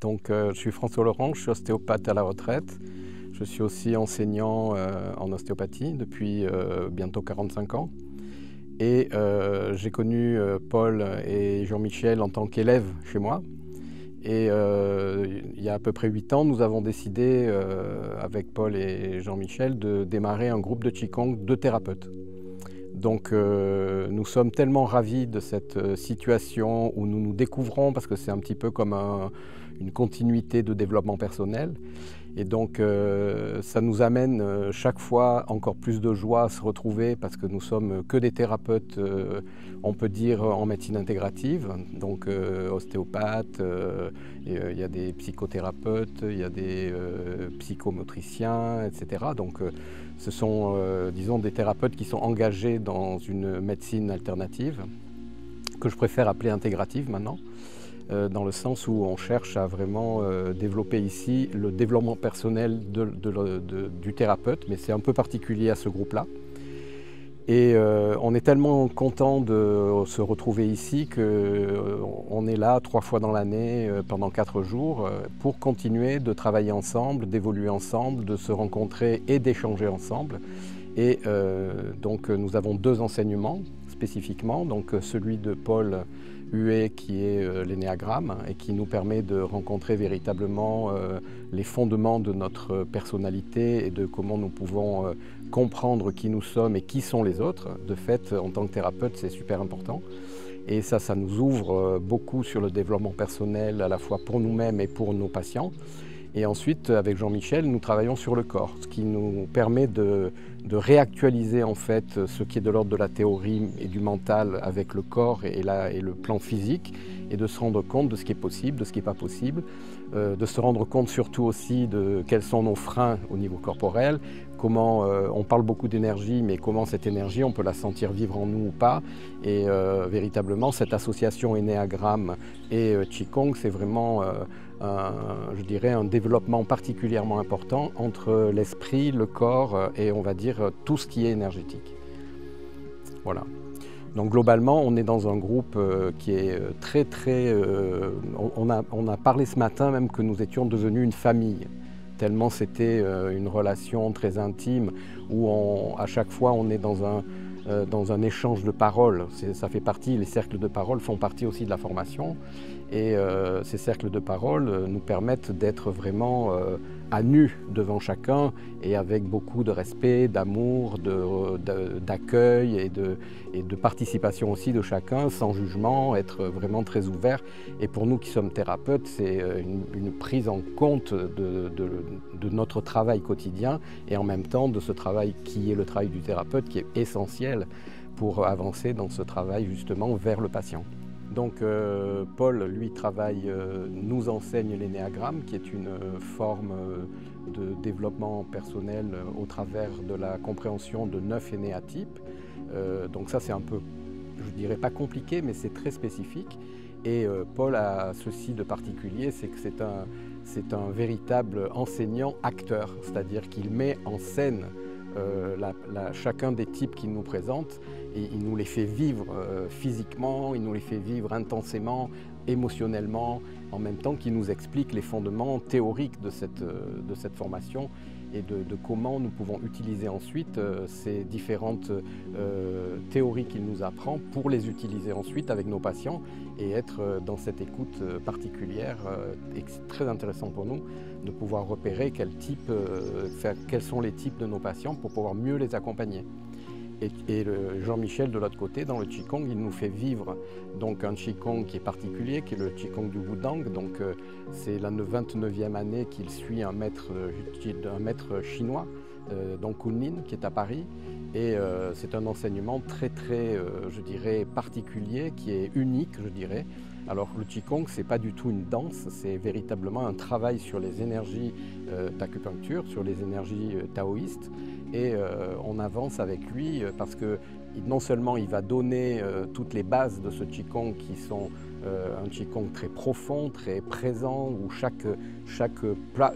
Donc, je suis François Laurent, je suis ostéopathe à la retraite. Je suis aussi enseignant en ostéopathie depuis bientôt 45 ans. Et j'ai connu Paul et Jean-Michel en tant qu'élèves chez moi. Et il y a à peu près 8 ans, nous avons décidé, avec Paul et Jean-Michel, de démarrer un groupe de Qigong de thérapeutes. Donc nous sommes tellement ravis de cette situation où nous nous découvrons, parce que c'est un petit peu comme une continuité de développement personnel. Et donc ça nous amène chaque fois encore plus de joie à se retrouver, parce que nous sommes que des thérapeutes, on peut dire, en médecine intégrative, donc ostéopathes, il y a des psychothérapeutes, il y a des psychomotriciens, etc. Donc ce sont, disons, des thérapeutes qui sont engagés dans une médecine alternative, que je préfère appeler intégrative maintenant, dans le sens où on cherche à vraiment développer ici le développement personnel du thérapeute, mais c'est un peu particulier à ce groupe-là. Et on est tellement content de se retrouver ici qu'on est là 3 fois dans l'année pendant 4 jours pour continuer de travailler ensemble, d'évoluer ensemble, de se rencontrer et d'échanger ensemble. Et donc nous avons 2 enseignements spécifiquement, donc celui de Paul Huet qui est l'énéagramme et qui nous permet de rencontrer véritablement les fondements de notre personnalité et de comment nous pouvons comprendre qui nous sommes et qui sont les autres. De fait, en tant que thérapeute, c'est super important. Et ça nous ouvre beaucoup sur le développement personnel, à la fois pour nous-mêmes et pour nos patients. Et ensuite, avec Jean-Michel, nous travaillons sur le corps, ce qui nous permet de réactualiser en fait ce qui est de l'ordre de la théorie et du mental avec le corps et le plan physique, et de se rendre compte de ce qui est possible, de ce qui n'est pas possible, de se rendre compte surtout aussi de quels sont nos freins au niveau corporel, comment on parle beaucoup d'énergie, mais comment cette énergie, on peut la sentir vivre en nous ou pas. Et véritablement, cette association énéagramme et Qigong, c'est vraiment je dirais un développement particulièrement important entre l'esprit, le corps et on va dire tout ce qui est énergétique. Voilà. Donc globalement, on est dans un groupe qui est très... on a parlé ce matin même que nous étions devenus une famille, tellement c'était une relation très intime où à chaque fois on est dans un échange de paroles. Ça fait partie, les cercles de parole font partie aussi de la formation. Et ces cercles de parole nous permettent d'être vraiment à nu devant chacun et avec beaucoup de respect, d'amour, d'accueil et de participation aussi de chacun, sans jugement, être vraiment très ouvert. Et pour nous qui sommes thérapeutes, c'est une prise en compte de notre travail quotidien et en même temps de ce travail qui est le travail du thérapeute, qui est essentiel pour avancer dans ce travail justement vers le patient. Donc Paul, lui, nous enseigne l'énéagramme, qui est une forme de développement personnel au travers de la compréhension de 9 énéatypes. Donc ça, c'est un peu, je dirais pas compliqué, mais c'est très spécifique. Et Paul a ceci de particulier, c'est que c'est un véritable enseignant-acteur, c'est-à-dire qu'il met en scène chacun des types qu'il nous présente, et il nous les fait vivre physiquement, il nous les fait vivre intensément, émotionnellement, en même temps qu'il nous explique les fondements théoriques de cette formation et de comment nous pouvons utiliser ensuite ces différentes théories qu'il nous apprend pour les utiliser ensuite avec nos patients et être dans cette écoute particulière. Et c'est très intéressant pour nous de pouvoir repérer quels sont les types de nos patients pour pouvoir mieux les accompagner. Et Jean-Michel, de l'autre côté, dans le Qigong, il nous fait vivre donc un Qigong qui est particulier, qui est le Qigong du Wudang. Donc c'est la 29e année qu'il suit un maître chinois, donc Kunlin, qui est à Paris. Et c'est un enseignement très, je dirais, particulier, qui est unique, je dirais. Alors le Qigong, ce n'est pas du tout une danse, c'est véritablement un travail sur les énergies d'acupuncture, sur les énergies taoïstes. Et on avance avec lui parce que non seulement il va donner toutes les bases de ce Qigong qui sont un Qigong très profond, très présent, où chaque pas,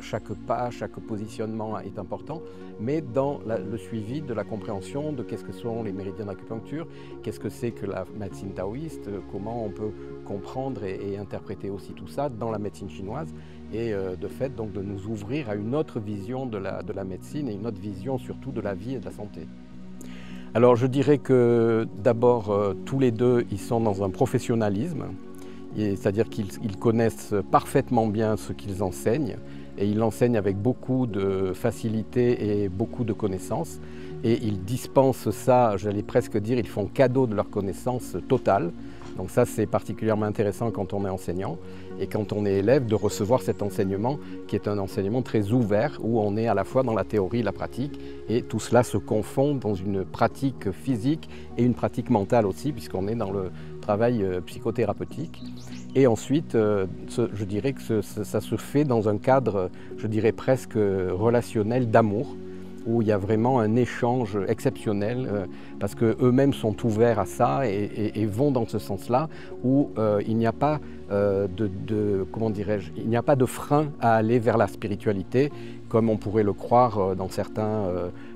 chaque positionnement est important, mais dans le suivi de la compréhension de qu'est-ce que sont les méridiens d'acupuncture, qu'est-ce que c'est que la médecine taoïste, comment on peut comprendre et interpréter aussi tout ça dans la médecine chinoise, et de fait donc de nous ouvrir à une autre vision de la médecine et une autre vision surtout de la vie et de la santé. Alors je dirais que d'abord tous les deux ils sont dans un professionnalisme, c'est-à-dire qu'ils connaissent parfaitement bien ce qu'ils enseignent et ils l'enseignent avec beaucoup de facilité et beaucoup de connaissances et ils dispensent ça, j'allais presque dire, ils font cadeau de leur connaissance totale. Donc ça c'est particulièrement intéressant quand on est enseignant et quand on est élève de recevoir cet enseignement qui est un enseignement très ouvert où on est à la fois dans la théorie et la pratique et tout cela se confond dans une pratique physique et une pratique mentale aussi puisqu'on est dans le travail psychothérapeutique. Et ensuite, je dirais que ça se fait dans un cadre, je dirais presque relationnel d'amour, où il y a vraiment un échange exceptionnel, parce qu'eux-mêmes sont ouverts à ça et vont dans ce sens-là, où il n'y a pas comment dirais-je, il n'y a pas de frein à aller vers la spiritualité, comme on pourrait le croire dans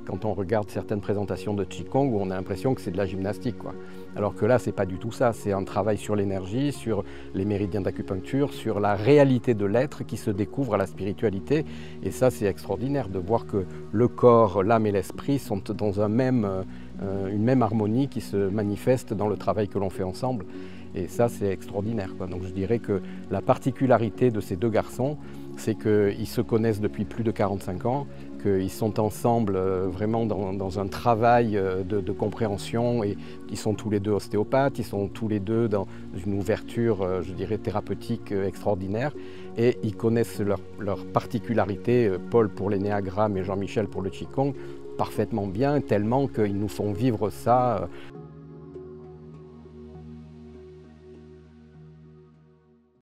quand on regarde certaines présentations de Qigong, où on a l'impression que c'est de la gymnastique, quoi. Alors que là, c'est pas du tout ça, c'est un travail sur l'énergie, sur les méridiens d'acupuncture, sur la réalité de l'être qui se découvre à la spiritualité. Et ça, c'est extraordinaire de voir que le corps, l'âme et l'esprit sont dans une même harmonie qui se manifeste dans le travail que l'on fait ensemble. Et ça, c'est extraordinaire, quoi. Donc je dirais que la particularité de ces deux garçons, c'est qu'ils se connaissent depuis plus de 45 ans, qu'ils sont ensemble vraiment dans un travail de compréhension et ils sont tous les deux ostéopathes, ils sont tous les deux dans une ouverture, je dirais, thérapeutique extraordinaire et ils connaissent leur particularité, Paul pour l'énéagramme et Jean-Michel pour le Qigong, parfaitement bien, tellement qu'ils nous font vivre ça